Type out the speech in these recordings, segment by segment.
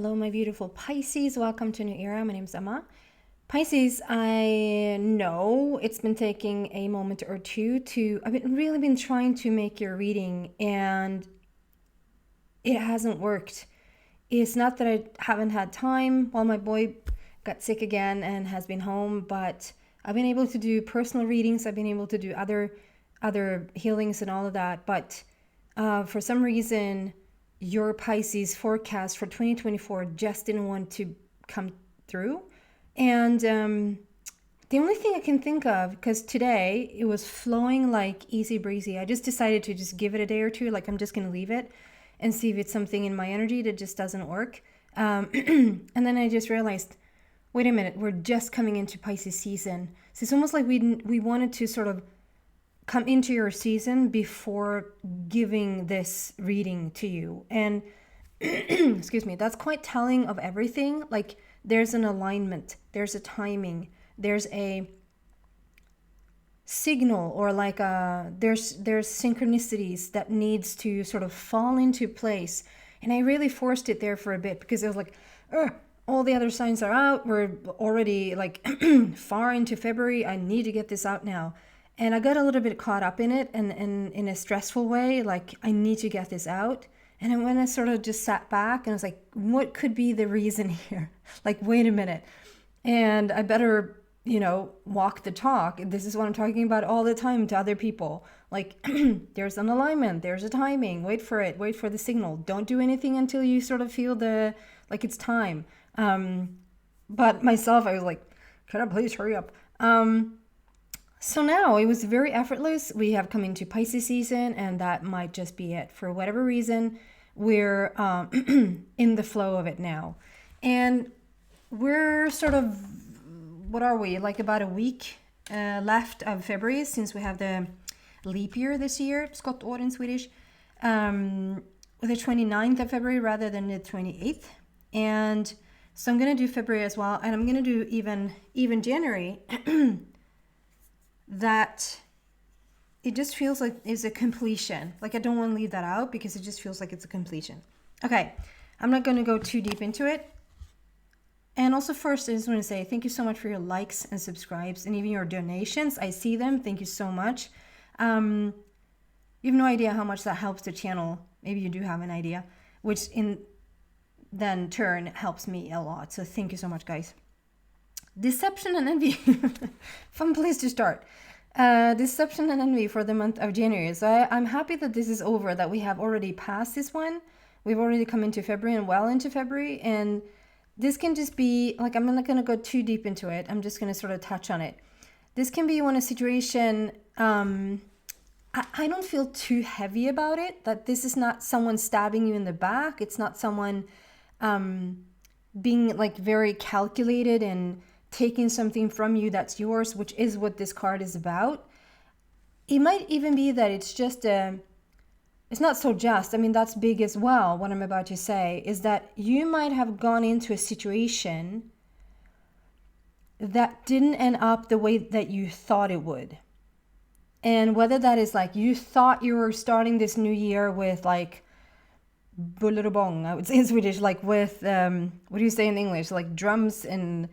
Hello, my beautiful Pisces. Welcome to New Era. My name's Emma. Pisces, I know it's been taking a moment or two I've really been trying to make your reading and it hasn't worked. It's not that I haven't had time. Well, my boy got sick again and has been home, but I've been able to do personal readings. I've been able to do other healings and all of that. But for some reason, your Pisces forecast for 2024 just didn't want to come through. And the only thing I can think of, because today it was flowing like easy breezy, I just decided to just give it a day or two. Like, I'm just going to leave it and see if it's something in my energy that just doesn't work. And then I just realized, wait a minute, we're just coming into Pisces season. So it's almost like we wanted to sort of come into your season before giving this reading to you. And excuse me, that's quite telling of everything. Like, there's an alignment, there's a timing, there's a signal, or like there's synchronicities that needs to sort of fall into place. And I really forced it there for a bit because I was like, all the other signs are out, we're already like far into February, I need to get this out now. And I got a little bit caught up in it, and in a stressful way, like, I need to get this out. And then when I sort of just sat back and I was like, what could be the reason here? Like, wait a minute. And I better, walk the talk. This is what I'm talking about all the time to other people. Like, there's an alignment, there's a timing, wait for it, wait for the signal. Don't do anything until you sort of feel like it's time. But myself, I was like, can I please hurry up? So now it was very effortless. We have come into Pisces season, and that might just be it. For whatever reason, we're in the flow of it now. And we're sort of, what are we, like about a week left of February, since we have the leap year this year, skottår in Swedish, the 29th of February rather than the 28th. And so I'm going to do February as well, and I'm going to do even January. That it just feels like it's a completion. Like, I don't want to leave that out because it just feels like it's a completion. Okay, I'm not going to go too deep into it. And also, first, I just want to say thank you so much for your likes and subscribes and even your donations. I see them. Thank you so much. You have no idea how much that helps the channel. Maybe you do have an idea, which in then turn helps me a lot. So thank you so much, guys. Deception and envy. Fun place to start. Deception and envy for the month of January. So I'm happy that this is over, that we have already passed this one. We've already come into February and well into February. And this can just be, like, I'm not going to go too deep into it. I'm just going to sort of touch on it. This can be when a situation, I don't feel too heavy about it. That this is not someone stabbing you in the back. It's not someone being like very calculated and taking something from you that's yours, which is what this card is about. It might even be that it's just it's not so just, I mean, that's big as well. What I'm about to say is that you might have gone into a situation that didn't end up the way that you thought it would. And whether that is like you thought you were starting this new year with like buller och bång, I would say in Swedish, like with what do you say in English, like drums and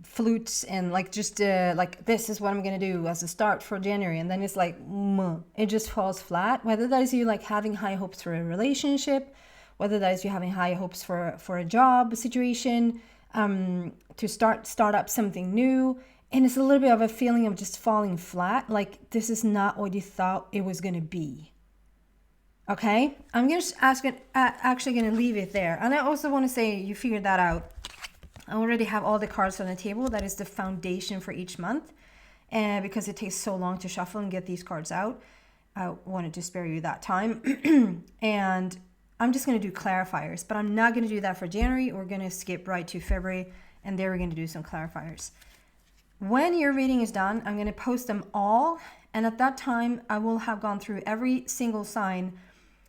flutes, and like just like, this is what I'm gonna do as a start for January, and then it's like it just falls flat. Whether that is you like having high hopes for a relationship, whether that is you having high hopes for a job situation, to start up something new, and it's a little bit of a feeling of just falling flat, like this is not what you thought it was gonna be. Okay, I'm actually gonna leave it there. And I also want to say, you figured that out. I already have all the cards on the table. That is the foundation for each month. And because it takes so long to shuffle and get these cards out, I wanted to spare you that time. And I'm just going to do clarifiers, but I'm not going to do that for January. We're going to skip right to February, and there we're going to do some clarifiers. When your reading is done, I'm going to post them all. And at that time, I will have gone through every single sign,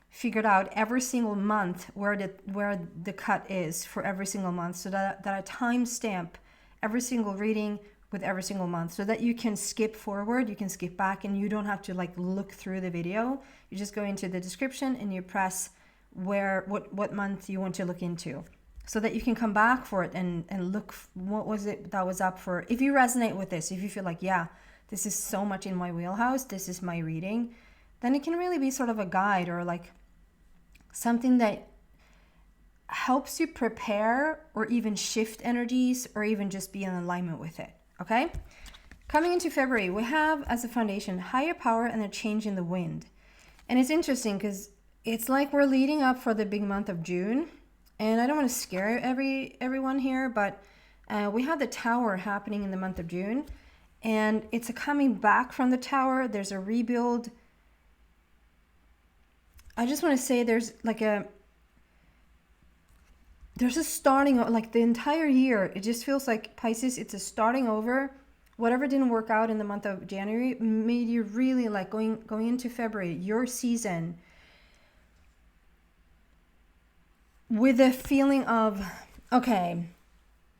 figured out every single month where the cut is for every single month, so that I time stamp every single reading with every single month, so that you can skip forward, you can skip back, and you don't have to like look through the video. You just go into the description and you press what month you want to look into. so that you can come back for it and look what was it that was up for. If you resonate with this, if you feel like, yeah, this is so much in my wheelhouse, this is my reading, then it can really be sort of a guide or like something that helps you prepare or even shift energies or even just be in alignment with it. Okay, coming into February, we have as a foundation higher power and a change in the wind. And it's interesting because it's like we're leading up for the big month of June. And I don't want to scare everyone here, but we have the tower happening in the month of June. And it's a coming back from the tower. There's a rebuild. I just want to say there's a starting, like the entire year. It just feels like Pisces, it's a starting over. Whatever didn't work out in the month of January made you really like going into February, your season, with a feeling of, okay,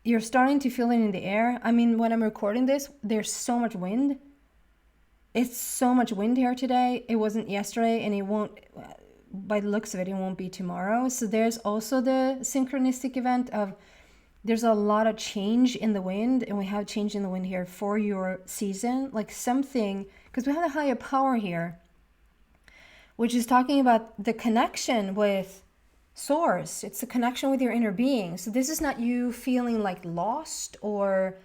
you're starting to feel it in the air. I mean, when I'm recording this, there's so much wind. It's so much wind here today. It wasn't yesterday, and it won't, by the looks of it, it won't be tomorrow. So there's also the synchronistic event of there's a lot of change in the wind, and we have change in the wind here for your season. Like something, because we have a higher power here, which is talking about the connection with source. It's a connection with your inner being. So this is not you feeling like lost, or,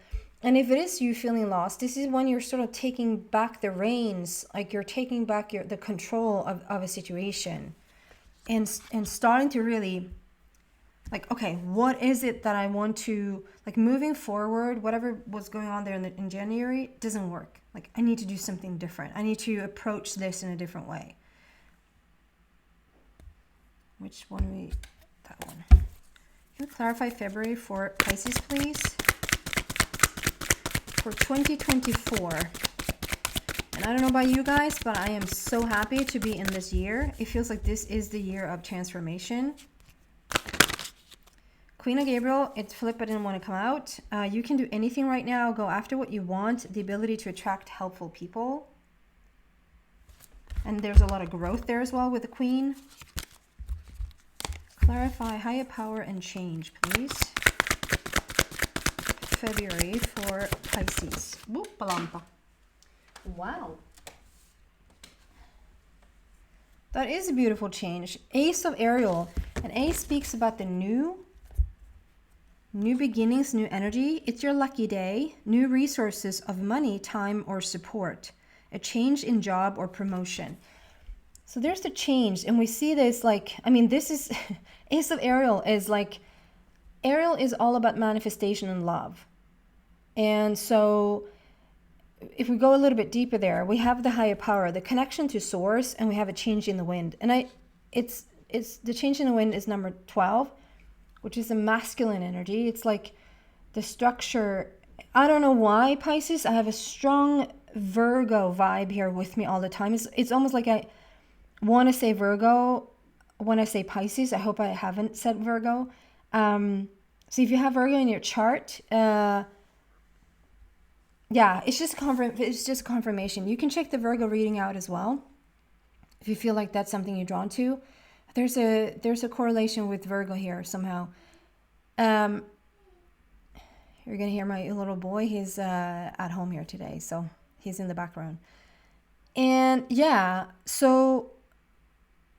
and if it is you feeling lost, this is when you're sort of taking back the reins, like you're taking back the control of a situation, and starting to really like, okay, what is it that I want to, like moving forward, whatever was going on there in January doesn't work. Like I need to do something different. I need to approach this in a different way. Which one that one. Can you clarify February for Pisces, please? For 2024. And I don't know about you guys, but I am so happy to be in this year. It feels like this is the year of transformation. Queen of Gabriel, it's flipped but didn't want to come out. You can do anything right now. Go after what you want. The ability to attract helpful people. And there's a lot of growth there as well with the Queen. Clarify higher power and change, please. February for Pisces. Wow. That is a beautiful change. Ace of Ariel. And Ace speaks about the new beginnings, new energy. It's your lucky day. New resources of money, time, or support. A change in job or promotion. So there's the change, and we see this like, I mean, this is, Ace of Ariel is like, Ariel is all about manifestation and love. And so if we go a little bit deeper there, we have the higher power, the connection to source, and we have a change in the wind. And it's the change in the wind is number 12, which is a masculine energy. It's like the structure. I don't know why, Pisces, I have a strong Virgo vibe here with me all the time. It's almost like I want to say Virgo when I say Pisces. I hope I haven't said Virgo. So if you have Virgo in your chart, yeah, it's just confirmation. You can check the Virgo reading out as well if you feel like that's something you're drawn to. There's a correlation with Virgo here somehow. You're gonna hear my little boy. He's at home here today, so he's in the background. And yeah, so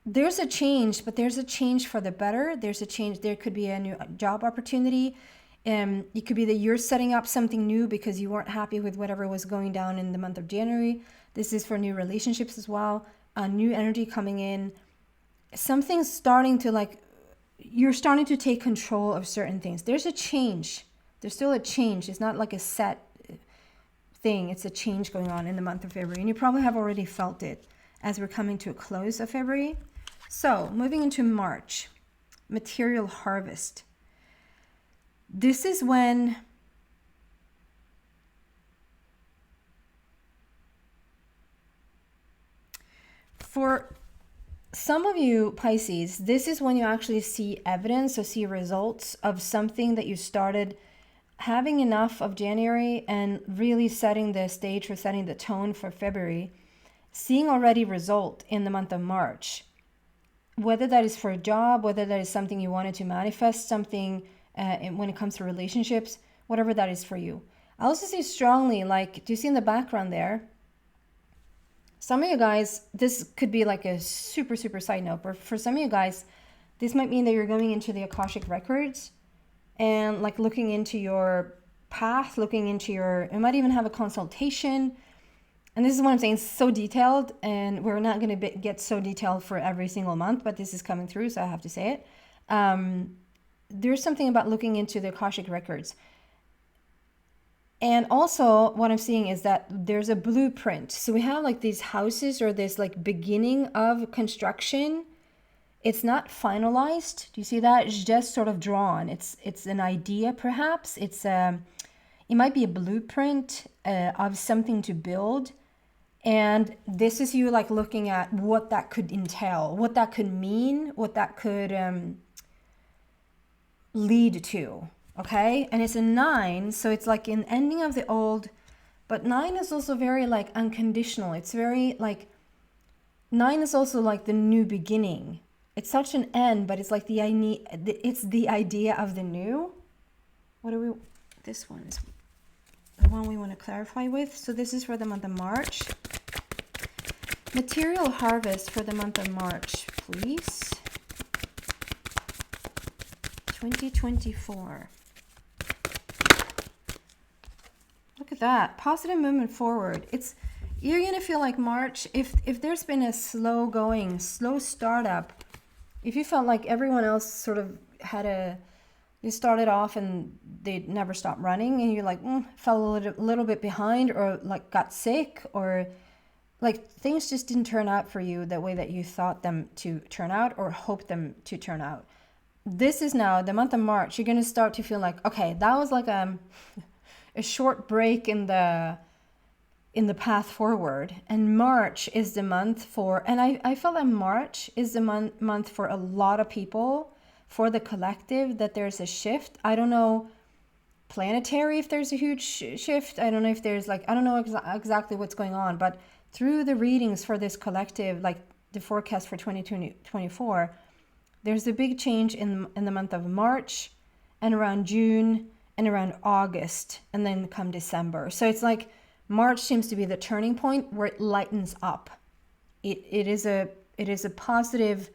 there's a change, but there's a change for the better. There's a change. There could be a new job opportunity. It could be that you're setting up something new because you weren't happy with whatever was going down in the month of January. This is for new relationships as well. New energy coming in. Something's starting to like, you're starting to take control of certain things. There's a change. There's still a change. It's not like a set thing. It's a change going on in the month of February. And you probably have already felt it as we're coming to a close of February. So moving into March, material harvest. This is when for some of you Pisces, this is when you actually see evidence or see results of something that you started having enough of January and really setting the stage for setting the tone for February, seeing already result in the month of March. whether that is for a job, whether that is something you wanted to manifest, something when it comes to relationships, whatever that is for you. I also see strongly, like, do you see in the background there? Some of you guys, this could be like a super, super side note, but for some of you guys, this might mean that you're going into the Akashic records and like looking into your path, looking into your, you might even have a consultation. And this is what I'm saying, it's so detailed, and we're not going to get so detailed for every single month, but this is coming through, so I have to say it. There's something about looking into the Akashic records. And also what I'm seeing is that there's a blueprint. So we have like these houses or this like beginning of construction. It's not finalized. Do you see that? It's just sort of drawn. It's an idea perhaps. It might be a blueprint of something to build. And this is you like looking at what that could entail, what that could mean, what that could lead to. Okay, and it's a 9, so it's like an ending of the old, but 9 is also very like unconditional. It's very like 9 is also like the new beginning. It's such an end, but it's like it's the idea of the new. What do we? This one is the one we want to clarify with. So this is for the month of March. Material harvest for the month of March, please. 2024. Look at that. Positive movement forward. You're going to feel like March, if there's been a slow startup, if you felt like everyone else sort of you started off and they never stopped running and you're like, fell a little bit behind, or like got sick, or like things just didn't turn out for you the way that you thought them to turn out or hoped them to turn out. This is now the month of March. You're going to start to feel like, okay, that was like a short break in the path forward, and March is the month for, and I felt that March is the month for a lot of people, for the collective, that there's a shift. I don't know planetary if there's a huge shift. I don't know if there's like, I don't know exactly what's going on, but through the readings for this collective, like the forecast for 2024, there's a big change in the month of March and around June and around August, and then come December. So it's like March seems to be the turning point where it lightens up. It is a positive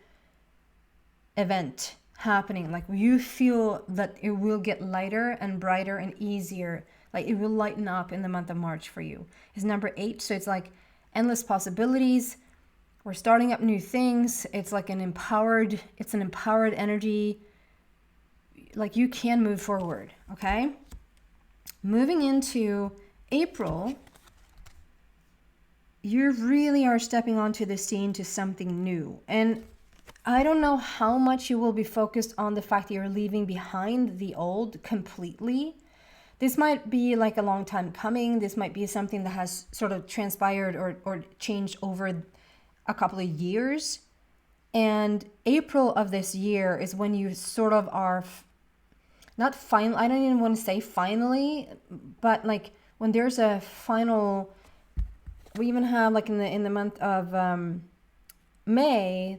event happening. Like you feel that it will get lighter and brighter and easier. Like it will lighten up in the month of March for you. It's number 8, so it's like endless possibilities. We're starting up new things. It's like an empowered energy. Like you can move forward, okay? Moving into April, you really are stepping onto the scene to something new. And I don't know how much you will be focused on the fact that you're leaving behind the old completely. This might be like a long time coming. This might be something that has sort of transpired or changed over a couple of years. And April of this year is when you sort of are not final, I don't even want to say finally, but like when there's a final, we even have like in the month of May,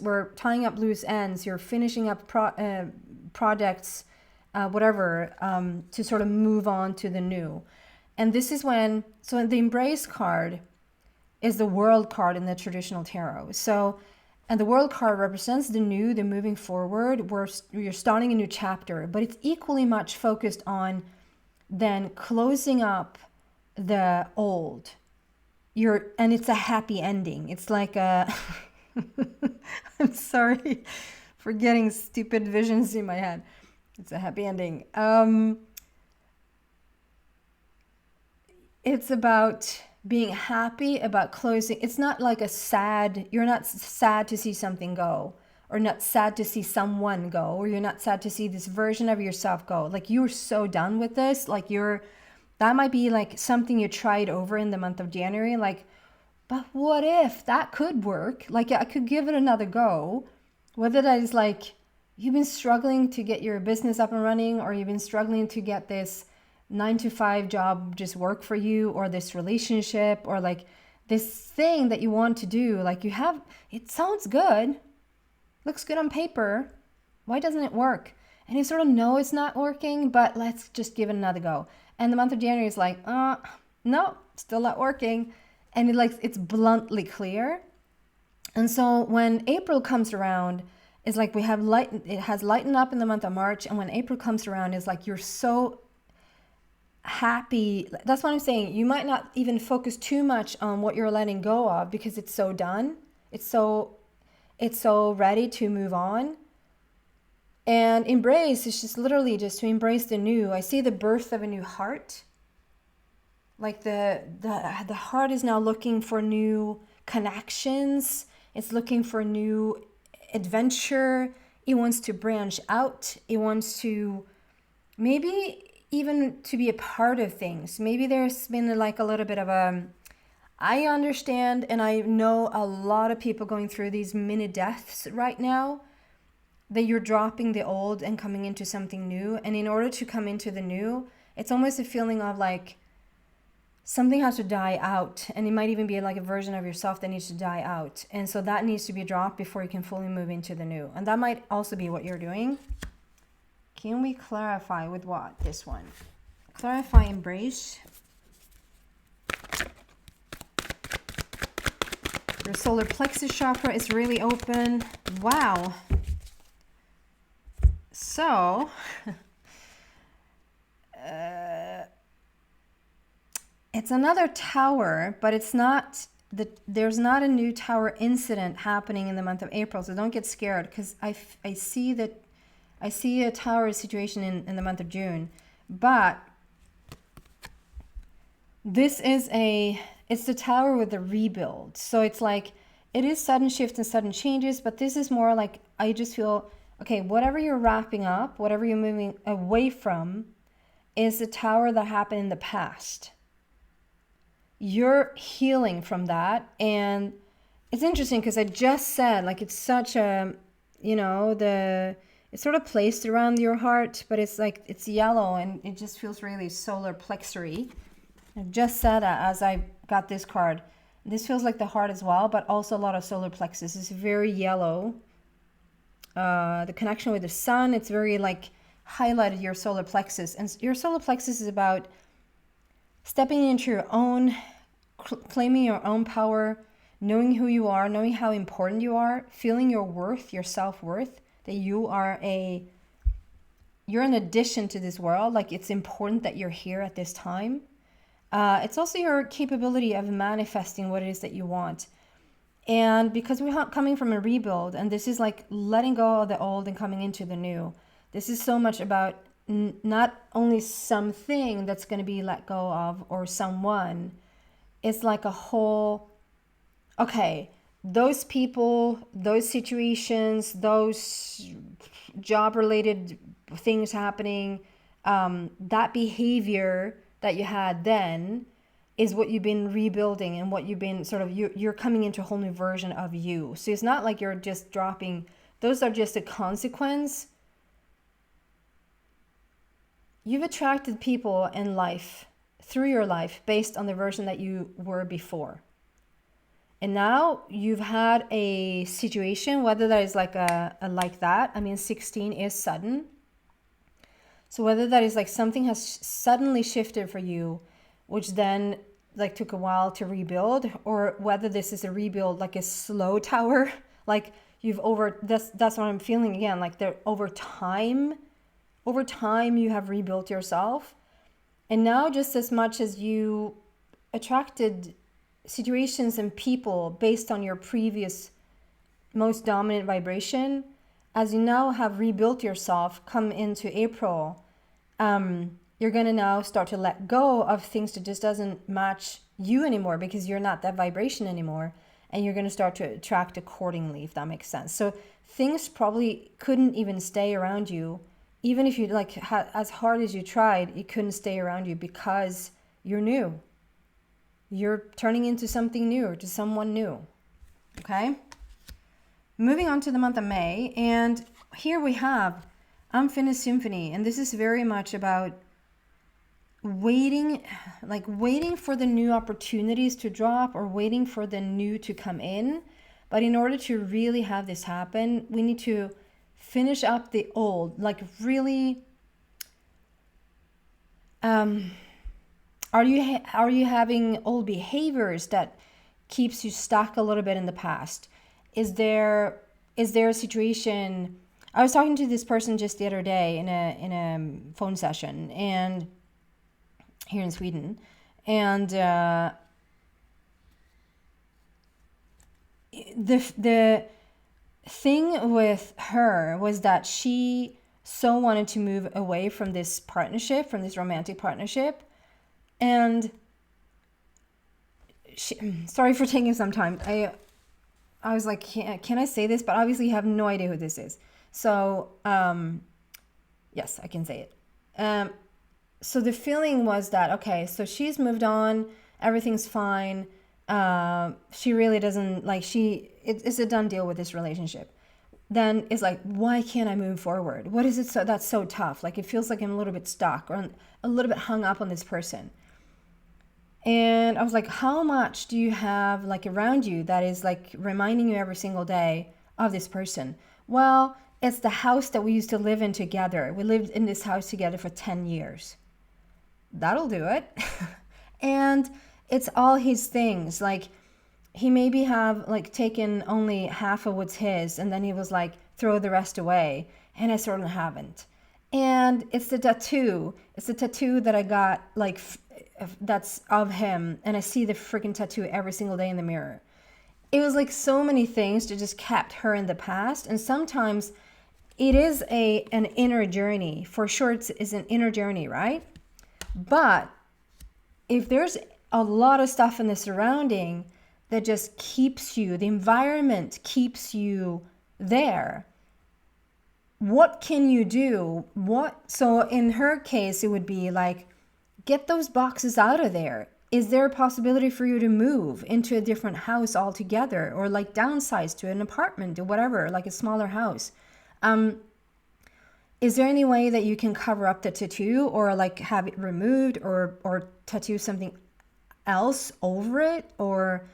we're tying up loose ends, you're finishing up projects, whatever, to sort of move on to the new. And this is when, so the Embrace card is the World card in the traditional tarot. So, and the World card represents the new, the moving forward, where you're starting a new chapter, but it's equally much focused on then closing up the old. And it's a happy ending. It's like a, I'm sorry for getting stupid visions in my head. It's a happy ending. It's about being happy, about closing. It's not like you're not sad to see something go, or not sad to see someone go, or you're not sad to see this version of yourself go. Like you're so done with this. Like that might be like something you tried over in the month of January. Like, but what if that could work? Like I could give it another go. Whether that is like you've been struggling to get your business up and running, or you've been struggling to get this 9-to-5 job just work for you, or this relationship, or like this thing that you want to do, like it sounds good, looks good on paper. Why doesn't it work? And you sort of know it's not working, but let's just give it another go. And the month of January is like, no, still not working. And it's bluntly clear. And so when April comes around, it's like it has lightened up in the month of March. And when April comes around, it's like you're so happy. That's what I'm saying. You might not even focus too much on what you're letting go of because it's so done. It's so ready to move on. And embrace is just literally just to embrace the new. I see the birth of a new heart. Like the heart is now looking for new connections. It's looking for new adventure. It wants to branch out. It wants to maybe even to be a part of things. Maybe there's been like a little bit of I understand, and I know a lot of people going through these mini deaths right now, that you're dropping the old and coming into something new. And in order to come into the new, it's almost a feeling of like something has to die out. And it might even be like a version of yourself that needs to die out. And so that needs to be dropped before you can fully move into the new. And that might also be what you're doing. Can we clarify with what? This one. Clarify embrace. Your solar plexus chakra is really open. Wow. So, it's another tower, but it's not, there's not a new tower incident happening in the month of April. So don't get scared, because I see a tower situation in the month of June. But this is it's the tower with the rebuild. So it's like, it is sudden shifts and sudden changes, but this is more like, I just feel, okay, whatever you're wrapping up, whatever you're moving away from, is the tower that happened in the past. You're healing from that. And it's interesting because I just said, like, it's such a, it's sort of placed around your heart, but it's like, it's yellow and it just feels really solar plexury. I just said that as I got this card. This feels like the heart as well, but also a lot of solar plexus. It's very yellow. The connection with the sun, it's very like highlighted your solar plexus. And your solar plexus is about stepping into your own, claiming your own power, knowing who you are, knowing how important you are, feeling your worth, your self-worth, that you're an addition to this world. Like, it's important that you're here at this time. It's also your capability of manifesting what it is that you want. And because we're coming from a rebuild, and this is like letting go of the old and coming into the new, this is so much about not only something that's going to be let go of or someone. It's like a whole, okay, those people, those situations, those job-related things happening, that behavior that you had then is what you've been rebuilding and what you've been sort of, you're coming into a whole new version of you. So it's not like you're just dropping, those are just a consequence. You've attracted people in life, through your life, based on the version that you were before. And now you've had a situation, whether that is like a like that. I mean, 16 is sudden. So whether that is like something has suddenly shifted for you, which then like took a while to rebuild, or whether this is a rebuild like a slow tower, like that's what I'm feeling again, like over time you have rebuilt yourself. And now, just as much as you attracted situations and people based on your previous most dominant vibration, as you now have rebuilt yourself, come into April, you're going to now start to let go of things that just doesn't match you anymore, because you're not that vibration anymore, and you're going to start to attract accordingly, if that makes sense. So things probably couldn't even stay around you. Even if you as hard as you tried, it couldn't stay around you, because you're new. You're turning into something new, or to someone new. Okay? Moving on to the month of May, and here we have Unfinished Symphony, and this is very much about waiting for the new opportunities to drop, or waiting for the new to come in. But in order to really have this happen, we need to finish up the old, like really, are you having old behaviors that keeps you stuck a little bit in the past? Is there a situation? I was talking to this person just the other day in a phone session, and here in Sweden, and the thing with her was that she so wanted to move away from this partnership, from this romantic partnership, and sorry for taking some time. I was like, can I say this? But obviously you have no idea who this is. So, yes, I can say it. So the feeling was that, okay, so she's moved on, everything's fine. She really doesn't, like, it's a done deal with this relationship. Then it's like, why can't I move forward? What is it that's so tough? Like, it feels like I'm a little bit stuck or a little bit hung up on this person. And I was like, how much do you have like around you that is like reminding you every single day of this person? Well, it's the house that we used to live in together. We lived in this house together for 10 years. That'll do it. And it's all his things. Like, he maybe have like taken only half of what's his, and then he was like, throw the rest away. And I sort of haven't. And it's the tattoo. It's the tattoo that I got, like, that's of him. And I see the freaking tattoo every single day in the mirror. It was like so many things that just kept her in the past. And sometimes it is an inner journey. For sure, it's an inner journey, right? But if there's a lot of stuff in the surrounding that just keeps you, the environment keeps you there, what can you do? So in her case, it would be like, get those boxes out of there. Is there a possibility for you to move into a different house altogether, or like downsize to an apartment or whatever, like a smaller house? Is there any way that you can cover up the tattoo, or like have it removed, or tattoo something else over it, or,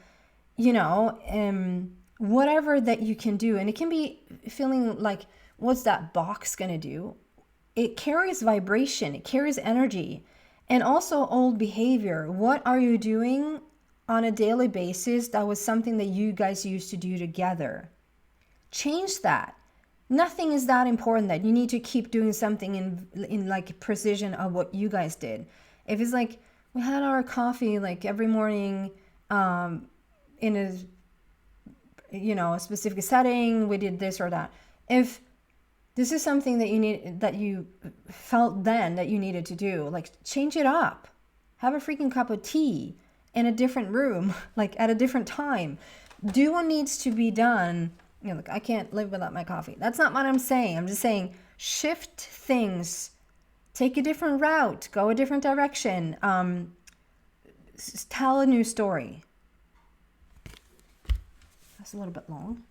you know, whatever that you can do? And it can be feeling like, what's that box going to do? It carries vibration, it carries energy, and also old behavior. What are you doing on a daily basis that was something that you guys used to do together? Change that. Nothing is that important that you need to keep doing something in like precision of what you guys did. If it's like, we had our coffee like every morning in a, you know, a specific setting, we did this or that. If this is something that you felt then that you needed to do, like, change it up. Have a freaking cup of tea in a different room, like at a different time. Do what needs to be done. You know, like, I can't live without my coffee. That's not what I'm saying. I'm just saying, shift things, take a different route, go a different direction, tell a new story. That's a little bit long.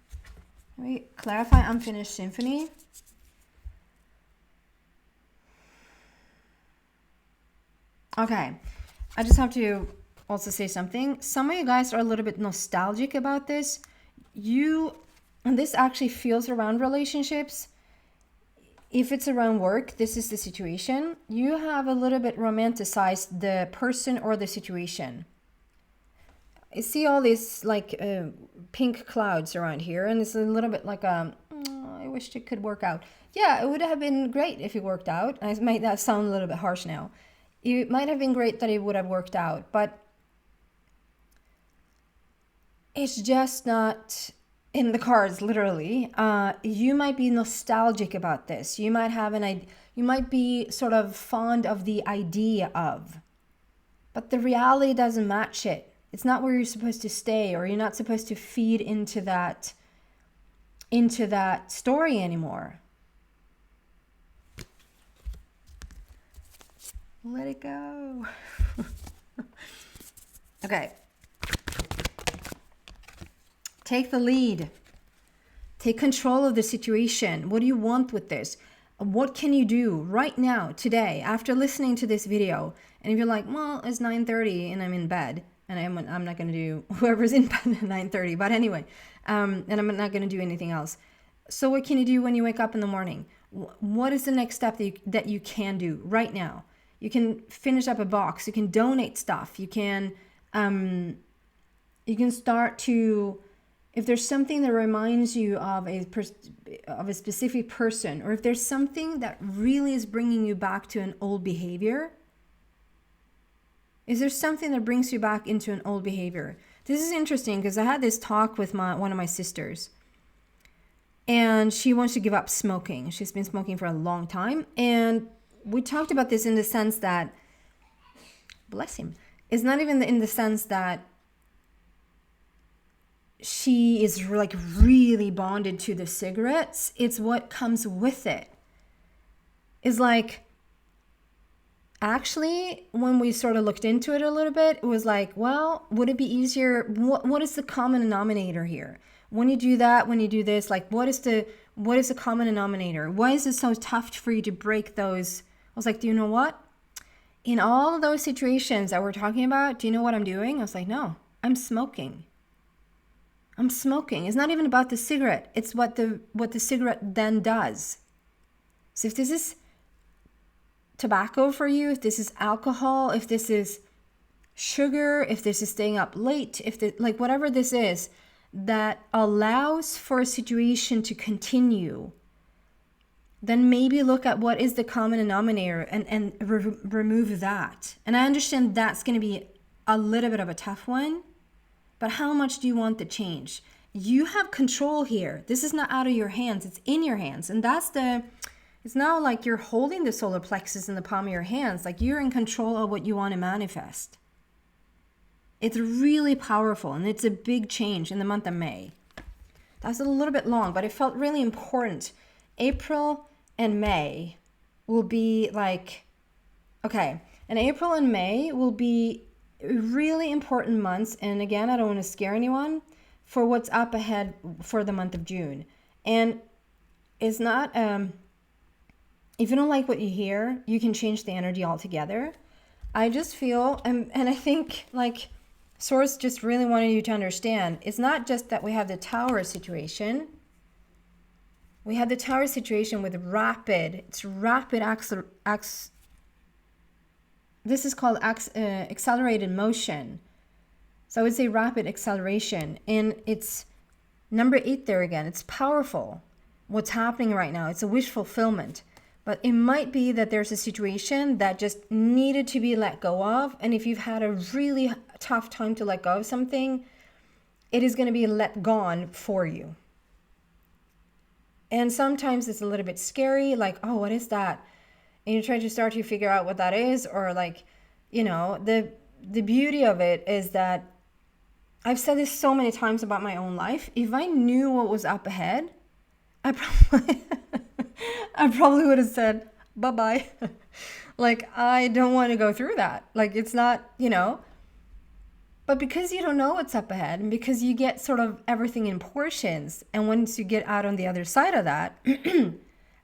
Let me clarify unfinished symphony. Okay, I just have to also say something. Some of you guys are a little bit nostalgic about this. And this actually feels around relationships. If it's around work, this is the situation. You have a little bit romanticized the person or the situation. I see all these like pink clouds around here, and it's a little bit like I wished it could work out. Yeah, it would have been great if it worked out. I might that sound a little bit harsh now. It might have been great that it would have worked out, but it's just not in the cards, literally. You might be nostalgic about this. You might be sort of fond of the idea of, but the reality doesn't match it. It's not where you're supposed to stay, or you're not supposed to feed into that story anymore. Let it go. Okay. Take the lead. Take control of the situation. What do you want with this? What can you do right now, today, after listening to this video? And if you're like, well, it's 9:30 and I'm in bed, and I'm not going to do whoever's in bed at 9:30. But anyway, and I'm not going to do anything else. So what can you do when you wake up in the morning? What is the next step that you can do right now? You can finish up a box. You can donate stuff. You can start to, if there's something that reminds you of a specific person, or if there's something that really is bringing you back to an old behavior. Is there something that brings you back into an old behavior? This is interesting because I had this talk with one of my sisters, and she wants to give up smoking. She's been smoking for a long time, and we talked about this in the sense that, bless him, it's not even in the sense that she is like really bonded to the cigarettes. It's what comes with it. It's like, actually, when we sort of looked into it a little bit, it was like, well, would it be easier? What is the common denominator here? When you do that, when you do this, like what is the common denominator? Why is it so tough for you to break those? I was like, do you know what? In all of those situations that we're talking about, do you know what I'm doing? I was like, no, I'm smoking. I'm smoking. It's not even about the cigarette. It's what the cigarette then does. So if this is tobacco for you, if this is alcohol, if this is sugar, if this is staying up late, like whatever this is that allows for a situation to continue, then maybe look at what is the common denominator and remove that. And I understand that's going to be a little bit of a tough one, but how much do you want the change? You have control here. This is not out of your hands. It's in your hands. And it's not like you're holding the solar plexus in the palm of your hands. Like you're in control of what you want to manifest. It's really powerful, and it's a big change in the month of May. That's a little bit long, but it felt really important. April and May will be like, okay, and April and May will be really important months. And again, I don't want to scare anyone for what's up ahead for the month of June. And it's not, if you don't like what you hear, you can change the energy altogether. I just feel, and I think like Source just really wanted you to understand, it's not just that we have the tower situation. We have the tower situation with rapid this is called accelerated motion. So I would say rapid acceleration. And it's number 8 there again. It's powerful. What's happening right now, it's a wish fulfillment. But it might be that there's a situation that just needed to be let go of. And if you've had a really tough time to let go of something, it is going to be let gone for you. And sometimes it's a little bit scary, like, oh, what is that? And you try to start to figure out what that is, or like, you know, the beauty of it is that I've said this so many times about my own life. If I knew what was up ahead, I probably would have said, bye-bye. Like, I don't want to go through that. Like, it's not, you know, but because you don't know what's up ahead, and because you get sort of everything in portions, and once you get out on the other side of that,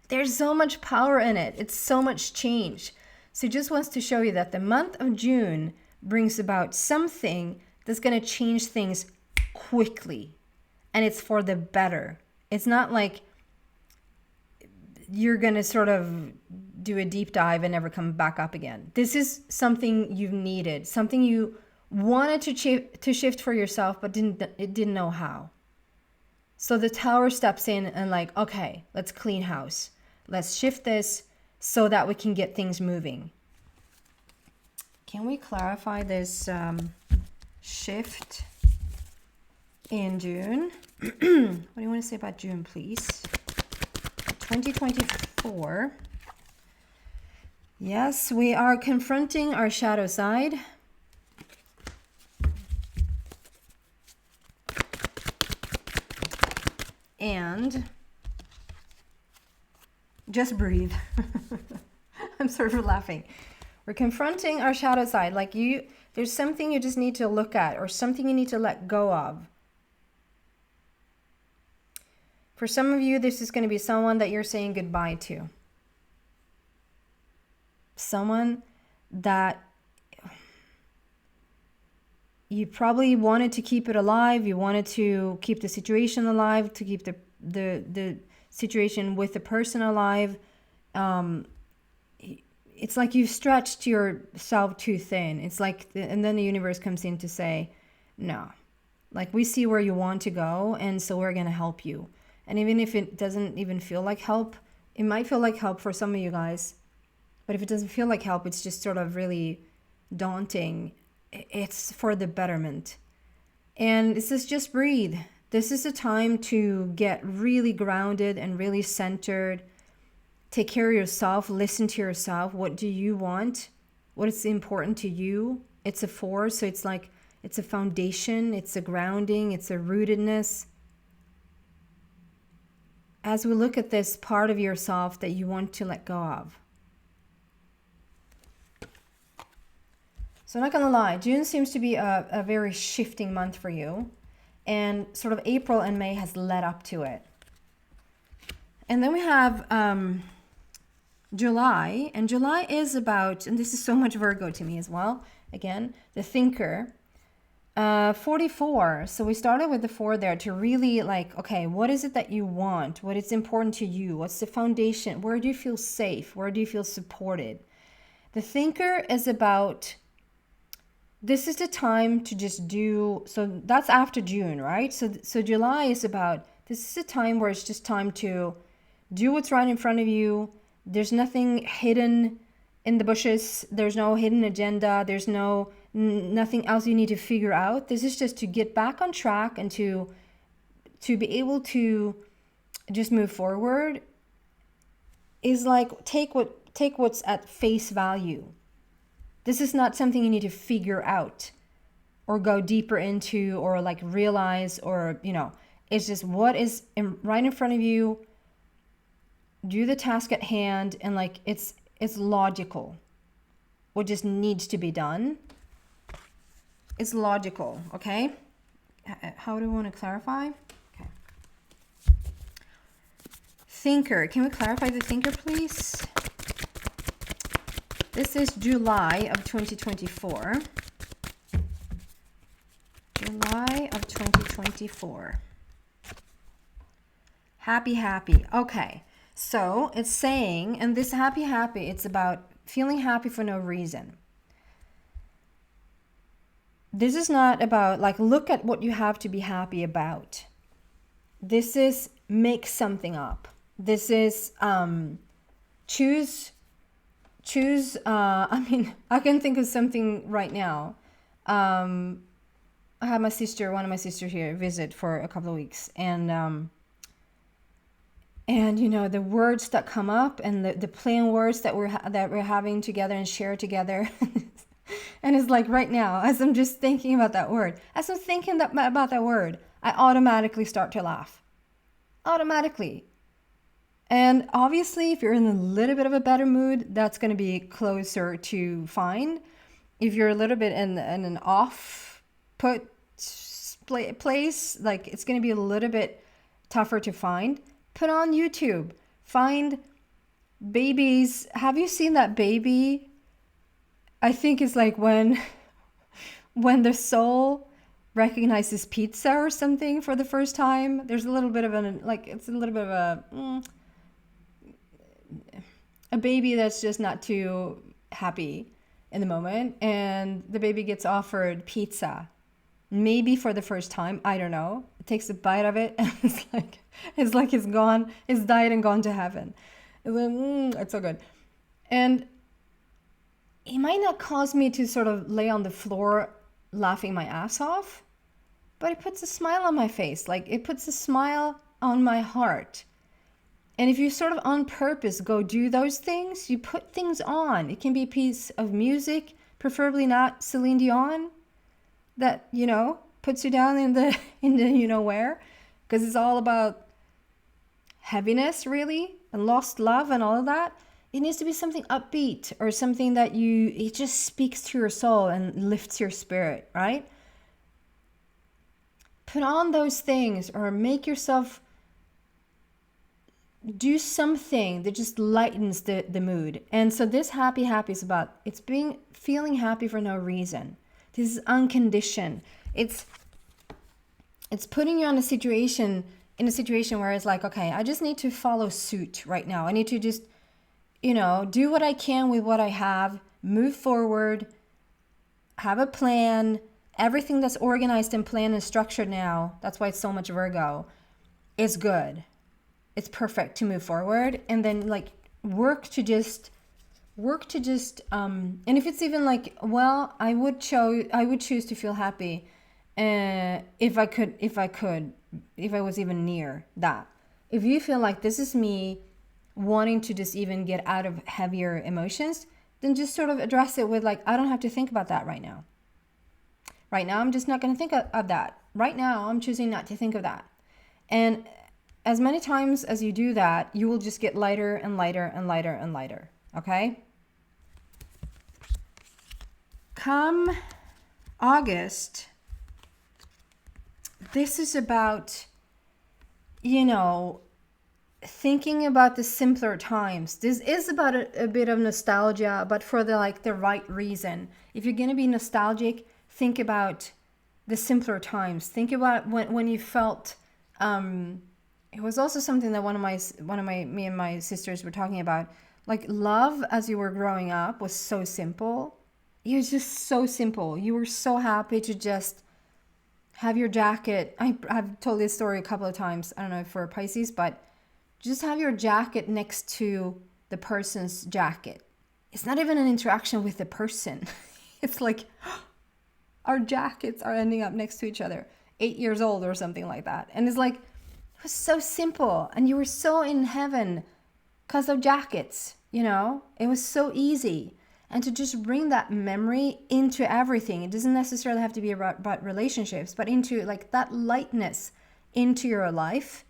there's so much power in it. It's so much change. So it just wants to show you that the month of June brings about something that's going to change things quickly. And it's for the better. It's not like you're going to sort of do a deep dive and never come back up again. This is something you've needed, something you wanted to shift for yourself, but didn't know how. So the tower steps in and like, okay, let's clean house. Let's shift this so that we can get things moving. Can we clarify this shift in June? What do you want to say about June, please? 2024. Yes, we are confronting our shadow side. And just breathe. I'm sort of laughing. We're confronting our shadow side. Like there's something you just need to look at, or something you need to let go of. For some of you, this is going to be someone that you're saying goodbye to. Someone that You probably wanted to keep it alive. You wanted to keep the situation alive, to keep the situation with the person alive. It's like you've stretched yourself too thin. It's like, and then the universe comes in to say, no, like we see where you want to go, and so we're going to help you. And even if it doesn't even feel like help, it might feel like help for some of you guys. But if it doesn't feel like help, it's just sort of really daunting. It's for the betterment. And this is just breathe. This is a time to get really grounded and really centered. Take care of yourself. Listen to yourself. What do you want? What is important to you? It's a 4, so it's like it's a foundation. It's a grounding. It's a rootedness. As we look at this part of yourself that you want to let go of. So I'm not going to lie, June seems to be a very shifting month for you. And sort of April and May has led up to it. And then we have July. And July is about, and this is so much Virgo to me as well, again, the thinker. 44. So we started with the 4 there to really like, okay, what is it that you want? What is important to you? What's the foundation? Where do you feel safe? Where do you feel supported? The thinker is about, this is the time to just do, so that's after June, right? So July is about, this is a time where it's just time to do what's right in front of you. There's nothing hidden in the bushes. There's no hidden agenda. There's nothing else you need to figure out. This is just to get back on track and to be able to just move forward. Is like take what's at face value. This is not something you need to figure out or go deeper into or like realize or, it's just what is right in front of you. Do the task at hand, and like it's logical. What just needs to be done. It's logical, okay? How do we want to clarify? Okay. Thinker. Can we clarify the thinker, please? This is July of 2024. July of 2024. Happy. Okay. So it's saying, and this happy, it's about feeling happy for no reason. This is not about like, look at what you have to be happy about. This is make something up. This is choose, I can think of something right now. I had one of my sisters here visit for a couple of weeks, and the words that come up and the plain words that we're having together and share together. And it's like right now, as I'm just thinking about that word, as I'm thinking about that word, I automatically start to laugh. Automatically. And obviously, if you're in a little bit of a better mood, that's going to be closer to fine. If you're a little bit in an off-put place, like it's going to be a little bit tougher to find. Put on YouTube. Find babies. Have you seen that baby? I think it's like when the soul recognizes pizza or something for the first time. There's a little bit of a baby that's just not too happy in the moment, and the baby gets offered pizza, maybe for the first time. I don't know. It takes a bite of it, and it's like it's gone. It's died and gone to heaven. It's so good, and it might not cause me to sort of lay on the floor laughing my ass off, but it puts a smile on my face. Like it puts a smile on my heart. And if you sort of on purpose go do those things, you put things on. It can be a piece of music, preferably not Celine Dion, that, puts you down in the where, because it's all about heaviness, really, and lost love and all of that. It needs to be something upbeat or something that it just speaks to your soul and lifts your spirit, right? Put on those things or make yourself do something that just lightens the mood. And so this happy is about, feeling happy for no reason. This is unconditioned. It's putting you in a situation where it's like, okay, I just need to follow suit right now. I need to just, do what I can with what I have, move forward, have a plan. Everything that's organized and planned and structured now, that's why it's so much Virgo, is good. It's perfect to move forward. And then like work to just and if it's even like, well, I would choose to feel happy if I was even near that. If you feel like this is me wanting to just even get out of heavier emotions, then just sort of address it with like, I don't have to think about that right now. Right now, I'm just not going to think of that. Right now, I'm choosing not to think of that. And as many times as you do that, you will just get lighter and lighter and lighter and lighter. Okay? Come August, this is about, thinking about the simpler times. This is about a bit of nostalgia, but for the right reason. If you're going to be nostalgic, think about the simpler times. Think about when you felt, it was also something that me and my sisters were talking about. Like love as you were growing up was so simple. It was just so simple. You were so happy to just have your jacket. I've told this story a couple of times. I don't know if for Pisces, but just have your jacket next to the person's jacket. It's not even an interaction with the person. It's like our jackets are ending up next to each other, 8 years old or something like that. And it's like, it was so simple. And you were so in heaven because of jackets, It was so easy. And to just bring that memory into everything. It doesn't necessarily have to be about relationships, but into like that lightness into your life.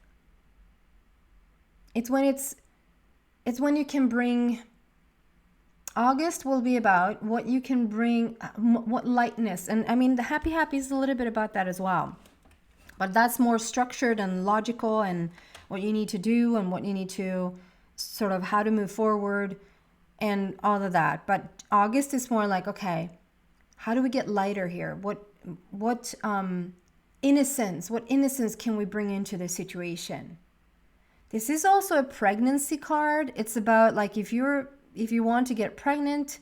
It's when you can bring. August will be about what you can bring, what lightness. And I mean, the happy is a little bit about that as well. But that's more structured and logical and what you need to do and what you need to sort of how to move forward and all of that. But August is more like, okay, how do we get lighter here? What innocence can we bring into the situation? This is also a pregnancy card. It's about like if you want to get pregnant,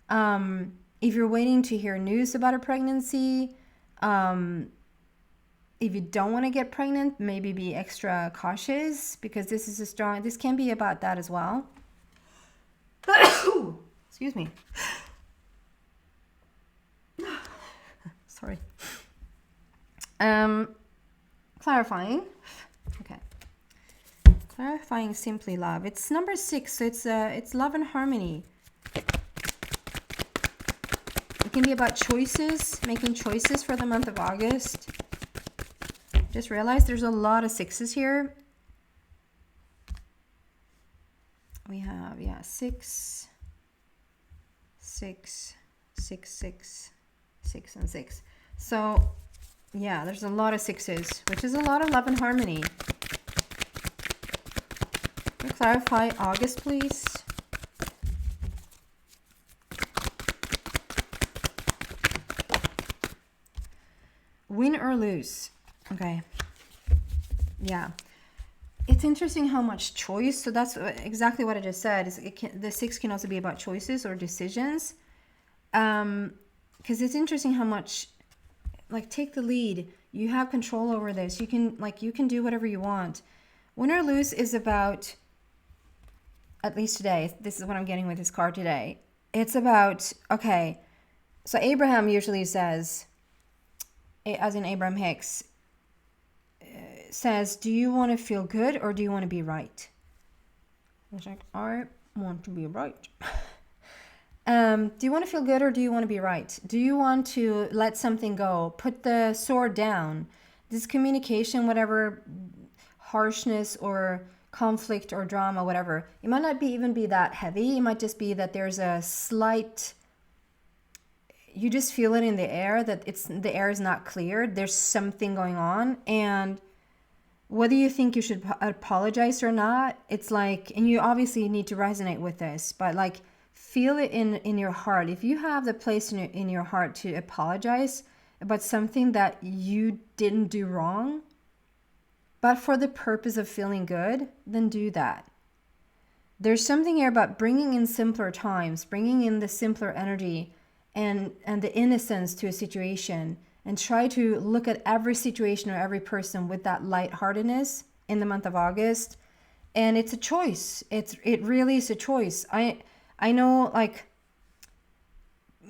if you're waiting to hear news about a pregnancy, if you don't want to get pregnant, maybe be extra cautious because this can be about that as well. Excuse me. Sorry. Clarifying. Okay. Clarifying simply love. It's number 6, so it's love and harmony. It can be about choices, making choices for the month of August. Just realize there's a lot of 6s here. We have 6, 6, 6, 6, 6, and 6. So yeah, there's a lot of 6s, which is a lot of love and harmony. Can you clarify August, please? Win or lose. Okay. Yeah. It's interesting how much choice. So that's exactly what I just said. The 6 can also be about choices or decisions. Because it's interesting how much, like, take the lead. You have control over this. You can do whatever you want. Win or lose is about, at least today, this is what I'm getting with this card today. It's about, okay, so Abraham usually says, as in Abraham Hicks, says, do you want to feel good or do you want to be right? It's like, I want to be right. Do you want to feel good or do you want to be right? Do you want to let something go? Put the sword down. This communication, whatever harshness or conflict or drama, whatever, it might not even be that heavy. It might just be that there's a slight, you just feel it in the air, that the air is not cleared. There's something going on. And whether you think you should apologize or not, it's like, and you obviously need to resonate with this, but like feel it in your heart. If you have the place in your heart to apologize about something that you didn't do wrong, but for the purpose of feeling good, then do that. There's something here about bringing in simpler times, bringing in the simpler energy and the innocence to a situation, and try to look at every situation or every person with that lightheartedness in the month of August. And it's a choice. It really is a choice. I know, like,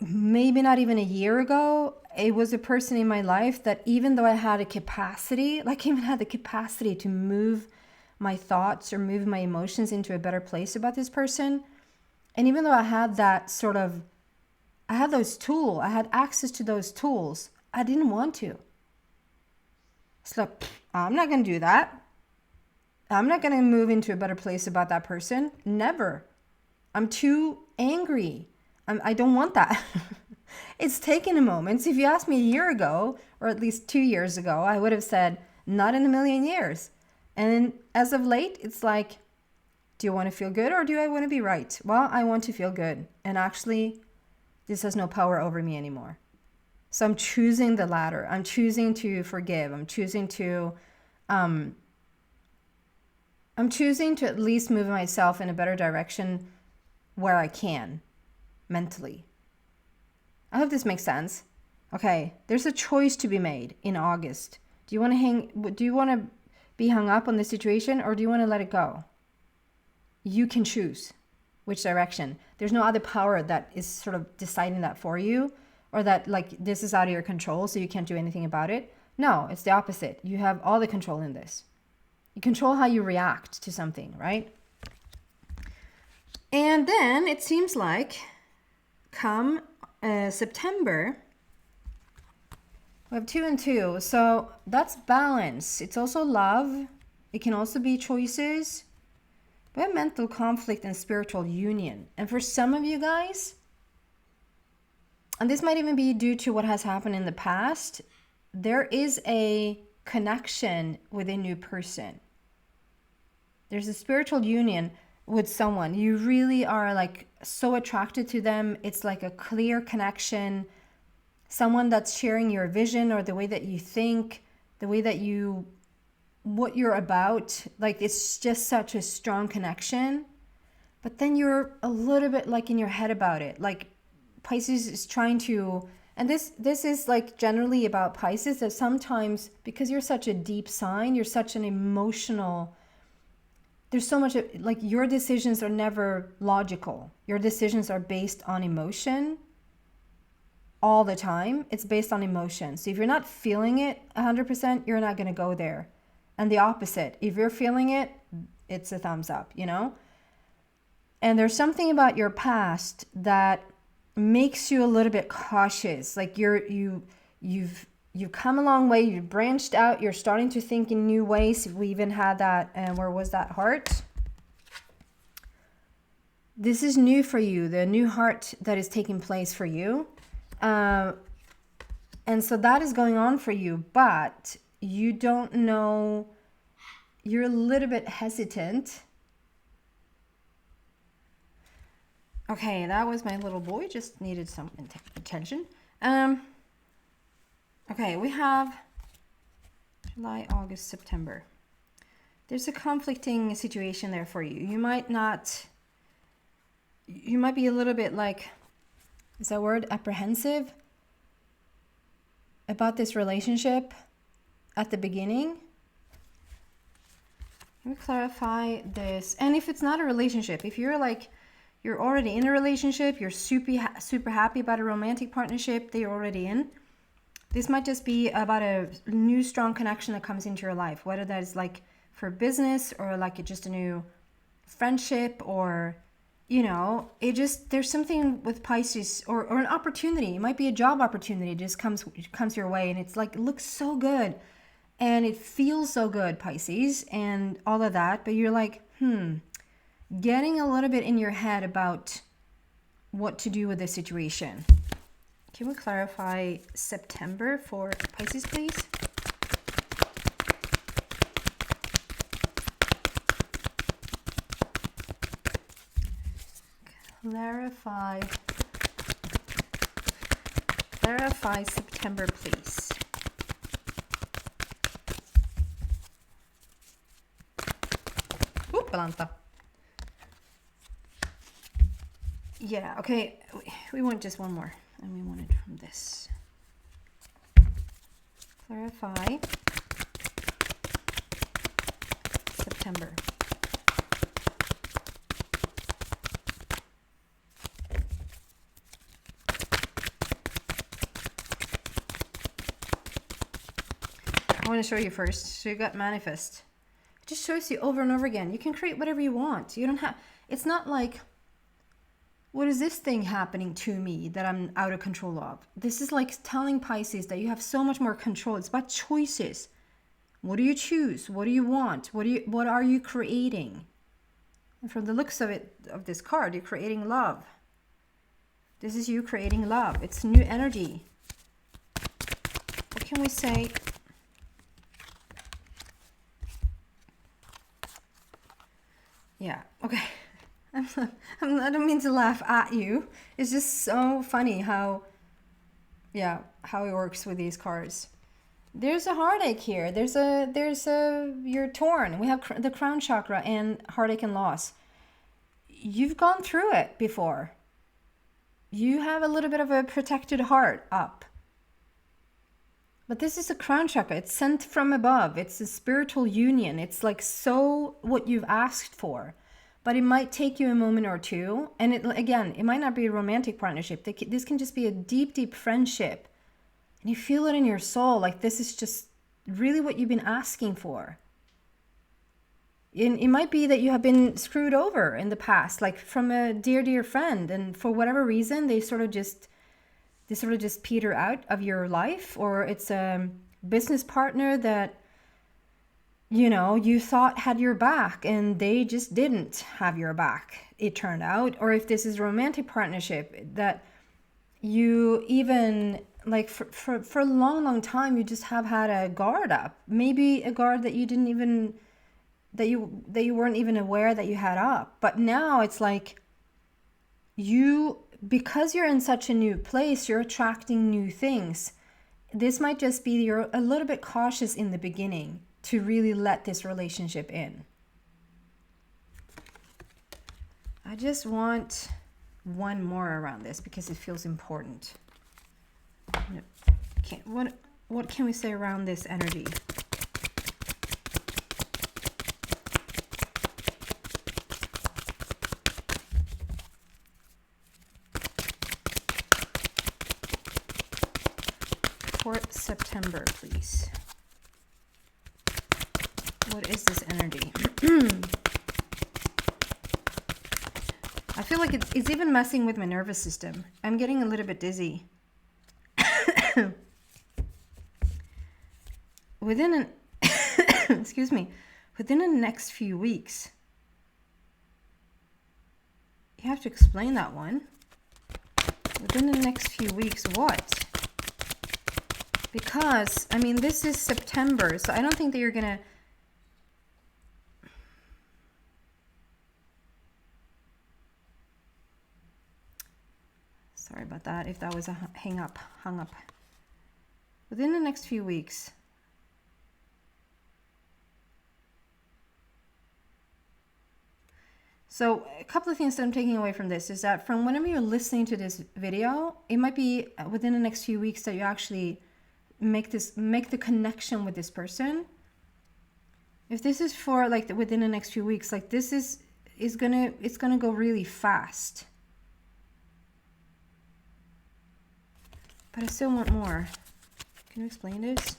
maybe not even a year ago, it was a person in my life that, even though I had a capacity, like even had the capacity to move my thoughts or move my emotions into a better place about this person, and even though I had that sort of, I had those tools, I had access to those tools, I didn't want to. It's like, I'm not going to do that. I'm not going to move into a better place about that person. Never. I'm too angry. I don't want that. It's taken a moment. So if you asked me a year ago, or at least 2 years ago, I would have said, not in a million years. And as of late, it's like, do you want to feel good or do I want to be right? Well, I want to feel good. And actually, this has no power over me anymore. So I'm choosing the latter. I'm choosing to forgive. I'm choosing to at least move myself in a better direction where I can, mentally. I hope this makes sense. Okay, there's a choice to be made in August. Do you want to be hung up on the situation, or do you want to let it go? You can choose which direction. There's no other power that is sort of deciding that for you, or that, like, this is out of your control, so you can't do anything about it. No, it's the opposite. You have all the control in this. You control how you react to something, right? And then it seems like come September, we have 2 and 2. So that's balance. It's also love. It can also be choices. We have mental conflict and spiritual union. And for some of you guys, and this might even be due to what has happened in the past, there is a connection with a new person. There's a spiritual union with someone. You really are like so attracted to them. It's like a clear connection. Someone that's sharing your vision or the way that you think, the way that what you're about. Like, it's just such a strong connection. But then you're a little bit like in your head about it. Like, Pisces is trying to, and this is like generally about Pisces, that sometimes, because you're such a deep sign, you're such an emotional, there's so much, like, your decisions are never logical. Your decisions are based on emotion all the time. It's based on emotion. So if you're not feeling it 100%, you're not going to go there. And the opposite, if you're feeling it, it's a thumbs up, you know? And there's something about your past that makes you a little bit cautious. Like, you've come a long way, you've branched out, you're starting to think in new ways. We even had that, and where was that heart? This is new for you, the new heart that is taking place for you. And so that is going on for you, but you don't know, you're a little bit hesitant. Okay, that was my little boy, just needed some attention. Okay, we have July, August, September. There's a conflicting situation there for you. You might be a little bit like, is that word apprehensive about this relationship at the beginning. Let me clarify this. And if it's not a relationship, if you're like, you're already in a relationship, you're super happy about a romantic partnership that you're already in, this might just be about a new strong connection that comes into your life, whether that is like for business or like just a new friendship, or, you know, there's something with Pisces, or an opportunity. It might be a job opportunity, it just comes your way, and it's like, it looks so good and it feels so good, Pisces, and all of that. But you're like, getting a little bit in your head about what to do with this situation. Can we clarify September for Pisces, please? Clarify September, please. Oopalanta. Yeah, okay. We want just one more. And we want it from this. Clarify September. I want to show you first. So you got manifest. It just shows you over and over again. You can create whatever you want. You don't have, it's not like, what is this thing happening to me that I'm out of control of? This is like telling Pisces that you have so much more control. It's about choices. What do you choose? What do you want? What are you creating? And from the looks of it, of this card, you're creating love. This is you creating love. It's new energy. What can we say? Yeah, okay. I don't mean to laugh at you. It's just so funny how it works with these cards. There's a heartache here. You're torn. We have the crown chakra and heartache and loss. You've gone through it before. You have a little bit of a protected heart up. But this is a crown chakra. It's sent from above. It's a spiritual union. It's like so what you've asked for. But it might take you a moment or two. And it might not be a romantic partnership. This can just be a deep, deep friendship. And you feel it in your soul. Like this is just really what you've been asking for. It might be that you have been screwed over in the past. Like from a dear, dear friend. And for whatever reason, they sort of just peter out of your life, or it's a business partner that, you know, you thought had your back and they just didn't have your back, it turned out. Or if this is a romantic partnership that you even, like for a long, long time, you just have had a guard up. Maybe a guard that you didn't even, that you weren't even aware that you had up. But now it's like because you're in such a new place, you're attracting new things. This might just be you're a little bit cautious in the beginning to really let this relationship in. I just want one more around this because it feels important. What can we say around this energy? For September, please. What is this energy? I feel like it's even messing with my nervous system. I'm getting a little bit dizzy. Within the next few weeks. You have to explain that one. Within the next few weeks, what? Because, I mean, this is September, so I don't think that you're going to... Sorry about that, if that was a hung up. Within the next few weeks. So a couple of things that I'm taking away from this is that from whenever you're listening to this video, it might be within the next few weeks that you actually make the connection with this person. If this is for like within the next few weeks, like this it's gonna go really fast. But I still want more. Can you explain this?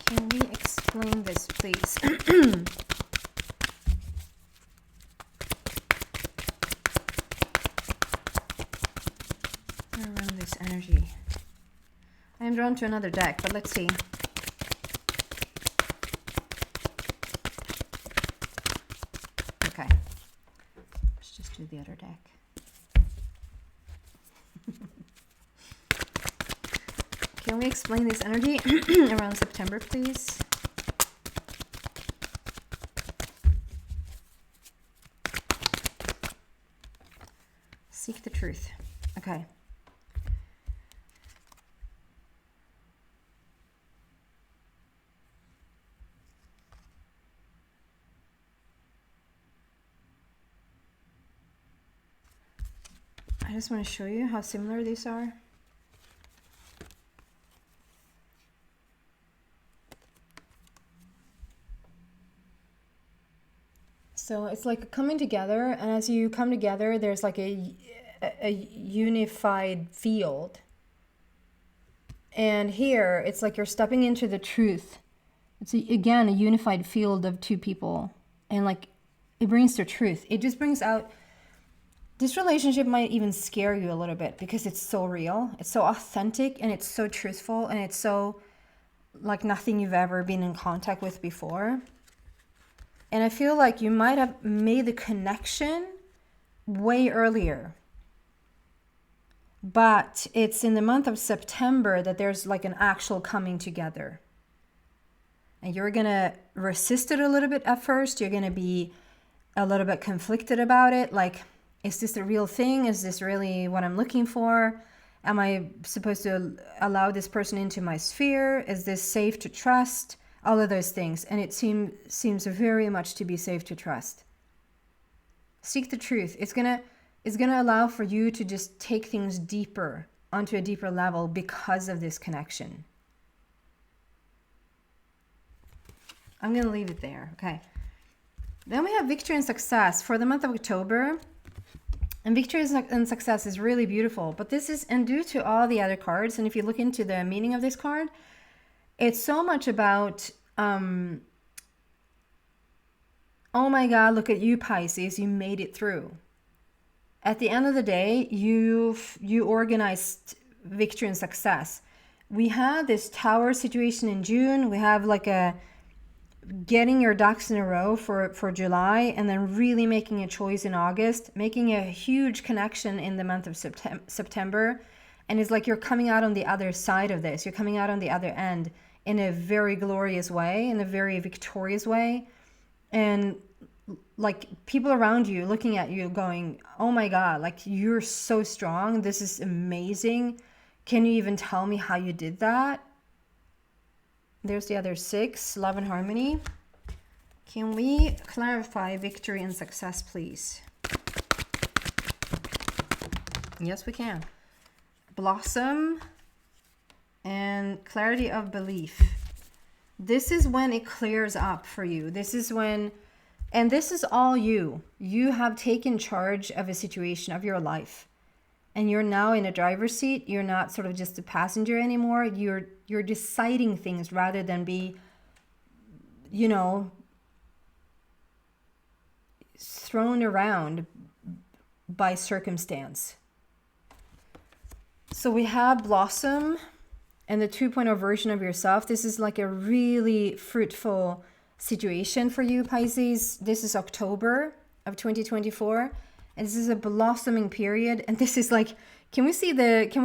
Can we explain this, please? Around this energy. I am drawn to another deck, but let's see. Okay. Let's just do the other deck. Can we explain this energy around September, please? Seek the truth. Okay. I just want to show you how similar these are. So it's like coming together, and as you come together, there's like a unified field. And here, it's like you're stepping into the truth. It's, again, a unified field of two people. And like, it brings the truth. It just brings out, this relationship might even scare you a little bit because it's so real. It's so authentic, and it's so truthful, and it's so like nothing you've ever been in contact with before. And I feel like you might have made the connection way earlier. But it's in the month of September that there's like an actual coming together. And you're going to resist it a little bit at first. You're going to be a little bit conflicted about it. Like, is this the real thing? Is this really what I'm looking for? Am I supposed to allow this person into my sphere? Is this safe to trust? All of those things. And it seems very much to be safe to trust. Seek the truth. It's gonna allow for you to just take things deeper, onto a deeper level because of this connection. I'm gonna leave it there. Okay. Then we have victory and success for the month of October. And victory and success is really beautiful. But this is, and due to all the other cards, and if you look into the meaning of this card, it's so much about, oh my God, look at you, Pisces, you made it through. At the end of the day, you organized victory and success. We had this tower situation in June. We have like a getting your ducks in a row for July, and then really making a choice in August, making a huge connection in the month of September. And it's like you're coming out on the other side of this. You're coming out on the other end in a very glorious way, in a very victorious way. And like people around you looking at you going, oh my God, like you're so strong. This is amazing. Can you even tell me how you did that? There's the other 6, love and harmony. Can we clarify victory and success, please? Yes, we can. Blossom and clarity of belief. This is when it clears up for you. This is when, and this is all you. You have taken charge of a situation of your life. And you're now in a driver's seat. You're not sort of just a passenger anymore. You're deciding things rather than be, you know, thrown around by circumstance. So we have Blossom and the 2.0 version of yourself. This is like a really fruitful situation for you, Pisces. This is October of 2024. And this is a blossoming period. And this is like, can we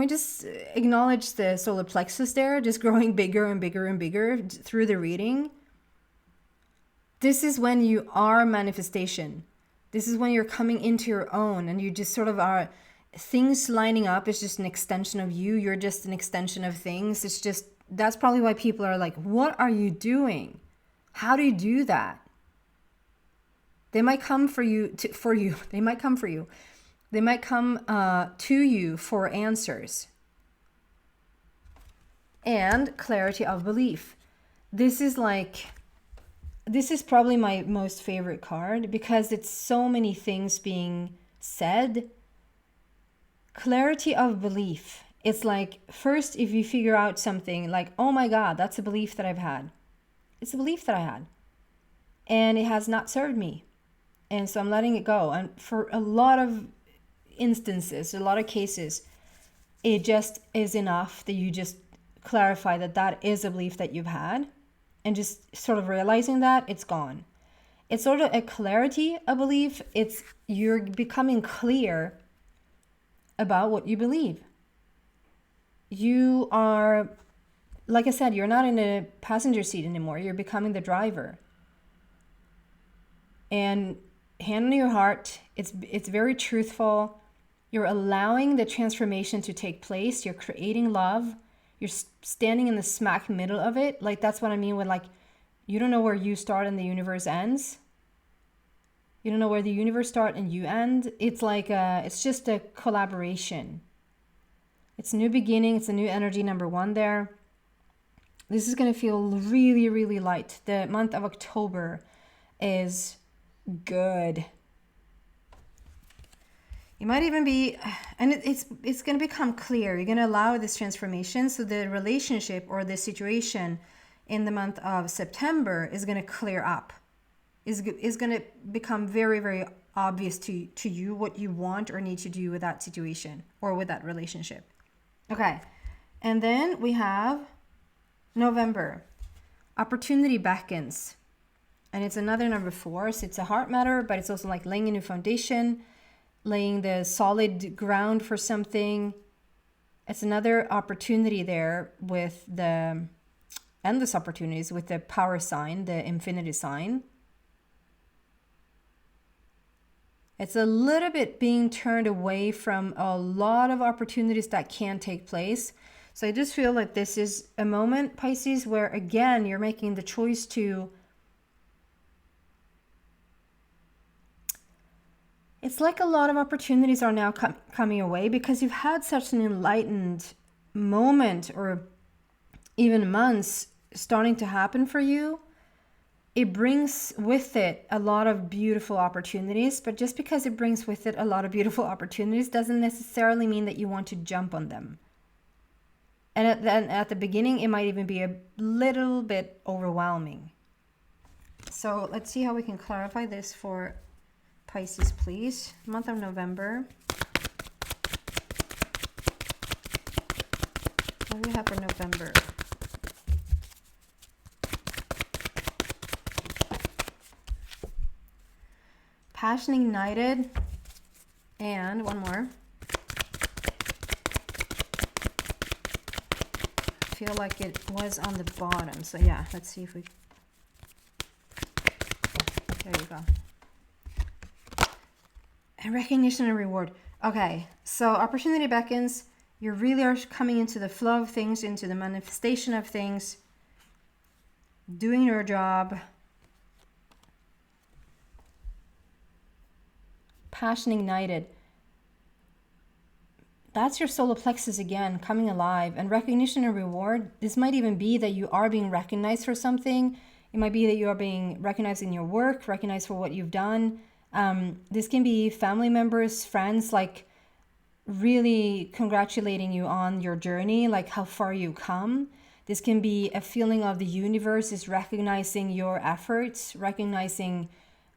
just acknowledge the solar plexus there, just growing bigger and bigger and bigger through the reading? This is when you are manifestation. This is when you're coming into your own, and you just sort of are, things lining up is just an extension of you. You're just an extension of things. It's just, that's probably why people are like, what are you doing? How do you do that? They might come for you. They might come for you. They might come to you for answers. And clarity of belief. This is probably my most favorite card because it's so many things being said. Clarity of belief. It's like, first, if you figure out something like, oh my God, that's a belief that I've had. It's a belief that I had. And it has not served me. And so I'm letting it go. And for a lot of instances, a lot of cases, it just is enough that you just clarify that that is a belief that you've had. And just sort of realizing that it's gone. It's sort of a clarity of belief. It's you're becoming clear about what you believe. You are like I said, you're not in a passenger seat anymore. You're becoming the driver. And hand on your heart, it's very truthful. You're allowing the transformation to take place. You're creating love. You're standing in the smack middle of it. Like, that's what I mean with, like, you don't know where you start and the universe ends. You don't know where the universe starts and you end. It's like it's just a collaboration. It's a new beginning. It's a new energy, number one there. This is going to feel really, really light. The month of October is good. You might even be, and it's going to become clear. You're going to allow this transformation. So the relationship or the situation in the month of September is going to clear up. Is going to become very, very obvious to you what you want or need to do with that situation or with that relationship. Okay. And then we have November. Opportunity beckons. And it's another number 4. So it's a heart matter, but it's also like laying a new foundation, laying the solid ground for something. It's another opportunity there with the endless opportunities with the power sign, the infinity sign. It's a little bit being turned away from a lot of opportunities that can take place. So I just feel like this is a moment, Pisces, where again, you're making the choice to, it's like a lot of opportunities are now coming away because you've had such an enlightened moment or even months starting to happen for you. It brings with it a lot of beautiful opportunities, but just because it brings with it a lot of beautiful opportunities doesn't necessarily mean that you want to jump on them. And at the beginning, it might even be a little bit overwhelming. So let's see how we can clarify this for Pisces, please. Month of November. What do we have for November? Passion ignited, and one more. I feel like it was on the bottom, so yeah, let's see if we, there you go. And recognition and reward. Okay, so opportunity beckons. You really are coming into the flow of things, into the manifestation of things, doing your job. Passion ignited. That's your solar plexus again, coming alive. And recognition and reward. This might even be that you are being recognized for something. It might be that you are being recognized in your work, recognized for what you've done. This can be family members, friends, like really congratulating you on your journey, like how far you come. This can be a feeling of the universe is recognizing your efforts, recognizing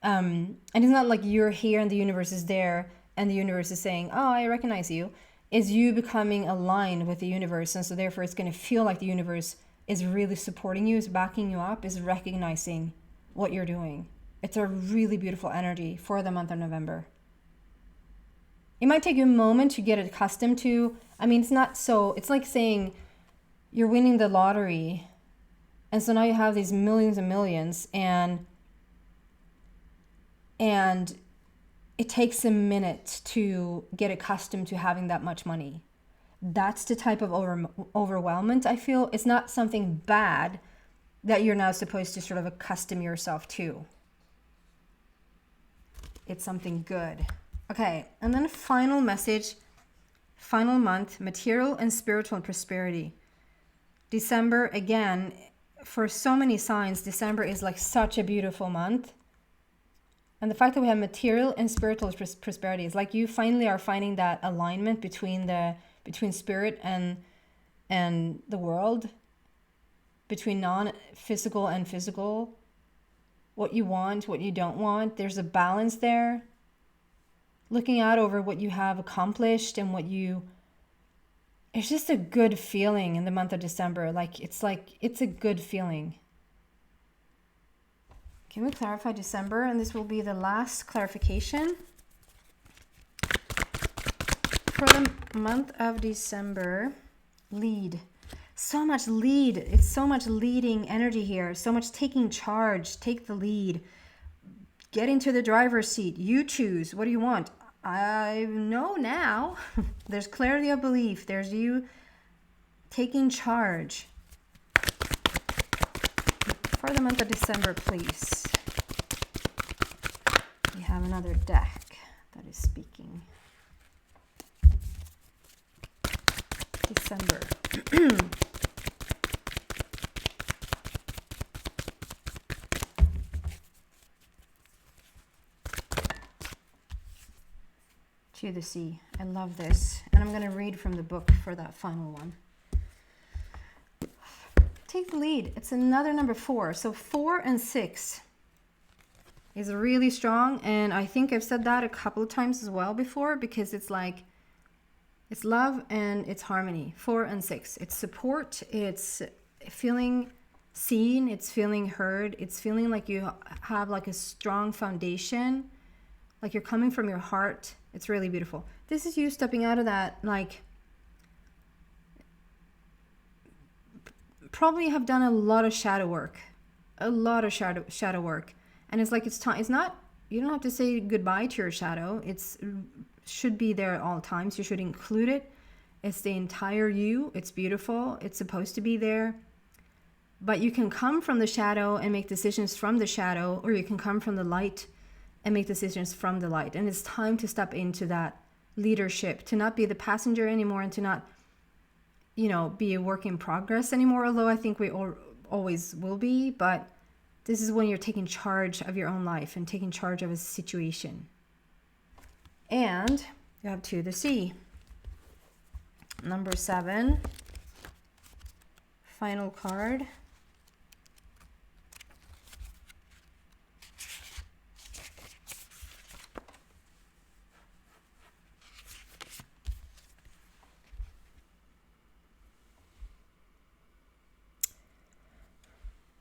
and it's not like you're here and the universe is there and the universe is saying, oh, I recognize you. It's you becoming aligned with the universe. And so therefore it's going to feel like the universe is really supporting you, is backing you up, is recognizing what you're doing. It's a really beautiful energy for the month of November. It might take you a moment to get accustomed to. I mean, it's like saying you're winning the lottery. And so now you have these millions and millions and it takes a minute to get accustomed to having that much money. That's the type of overwhelmment I feel. It's not something bad that you're now supposed to sort of accustom yourself to. It's something good. Okay, and then final message, final month, material and spiritual prosperity. December, again, for so many signs, December is like such a beautiful month. And the fact that we have material and spiritual prosperity is like you finally are finding that alignment between spirit and the world, between non-physical and physical, what you want, what you don't want. There's a balance there. Looking out over what you have accomplished and it's just a good feeling in the month of December. It's a good feeling. Can we clarify December? And this will be the last clarification. For the month of December, lead. so much lead. It's so much leading energy here. So much taking charge. Take the lead. Get into the driver's seat. You choose. What do you want? I know now. There's clarity of belief. There's you taking charge. For the month of December, please. We have another deck that is speaking. December. To the sea. I love this. And I'm going to read from the book for that final one. Take the lead. It's another number 4. So 4 and 6 is really strong. And I think I've said that a couple of times as well before, because it's like, it's love and it's harmony. 4 and 6. It's support. It's feeling seen. It's feeling heard. It's feeling like you have like a strong foundation, like you're coming from your heart. It's really beautiful. This is you stepping out of that, like, probably have done a lot of shadow work. A lot of shadow work. And it's like, it's time. It's not, you don't have to say goodbye to your shadow. It's should be there at all times. You should include it. It's the entire you. It's beautiful. It's supposed to be there. But you can come from the shadow and make decisions from the shadow, or you can come from the light and make decisions from the light. And it's time to step into that leadership, to not be the passenger anymore, and to not, you know, be a work in progress anymore, although I think we always will be. But this is when you're taking charge of your own life and taking charge of a situation. And you have To the Sea. Number 7. Final card.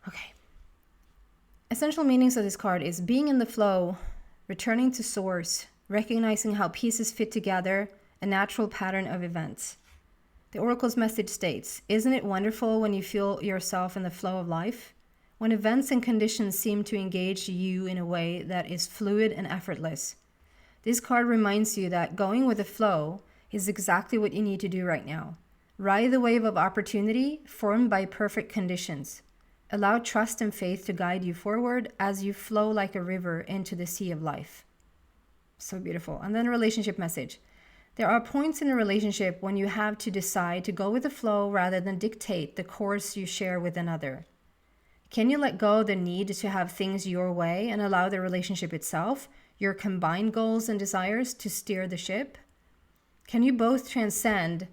Okay. Essential meanings of this card is being in the flow, returning to source, recognizing how pieces fit together, a natural pattern of events. The Oracle's message states, isn't it wonderful when you feel yourself in the flow of life? When events and conditions seem to engage you in a way that is fluid and effortless. This card reminds you that going with the flow is exactly what you need to do right now. Ride the wave of opportunity formed by perfect conditions. Allow trust and faith to guide you forward as you flow like a river into the sea of life. So beautiful. And then a relationship message. There are points in a relationship when you have to decide to go with the flow rather than dictate the course you share with another. Can you let go of the need to have things your way and allow the relationship itself, your combined goals and desires, to steer the ship? Can you both transcend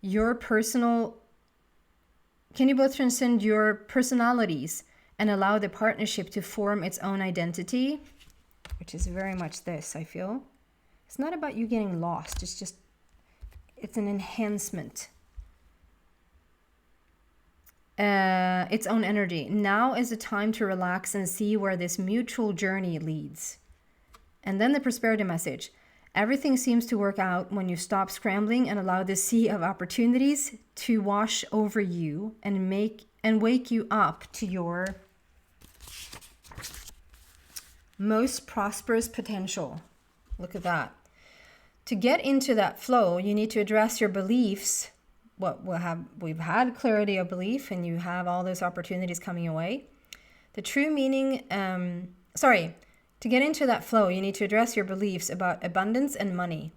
your personalities and allow the partnership to form its own identity? Which is very much this, I feel. It's not about you getting lost. It's an enhancement. Its own energy. Now is the time to relax and see where this mutual journey leads. And then the prosperity message. Everything seems to work out when you stop scrambling and allow the sea of opportunities to wash over you and wake you up to your most prosperous potential. Look at that. To get into that flow, you need to address your beliefs. We've had clarity of belief, and you have all those opportunities coming your way. The true meaning, to get into that flow, you need to address your beliefs about abundance and money.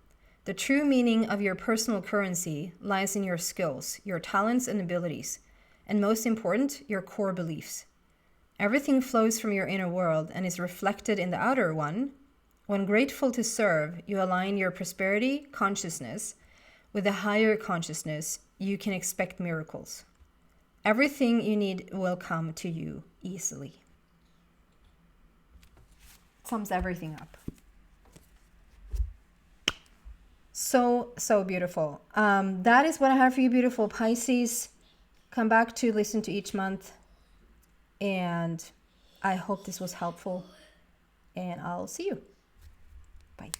The true meaning of your personal currency lies in your skills, your talents and abilities, and most important, your core beliefs. Everything flows from your inner world and is reflected in the outer one. When grateful to serve, you align your prosperity consciousness with a higher consciousness. You can expect miracles. Everything you need will come to you easily. Sums everything up. So beautiful. That is what I have for you, beautiful Pisces. Come back to listen to each month. And I hope this was helpful. And I'll see you. Bye.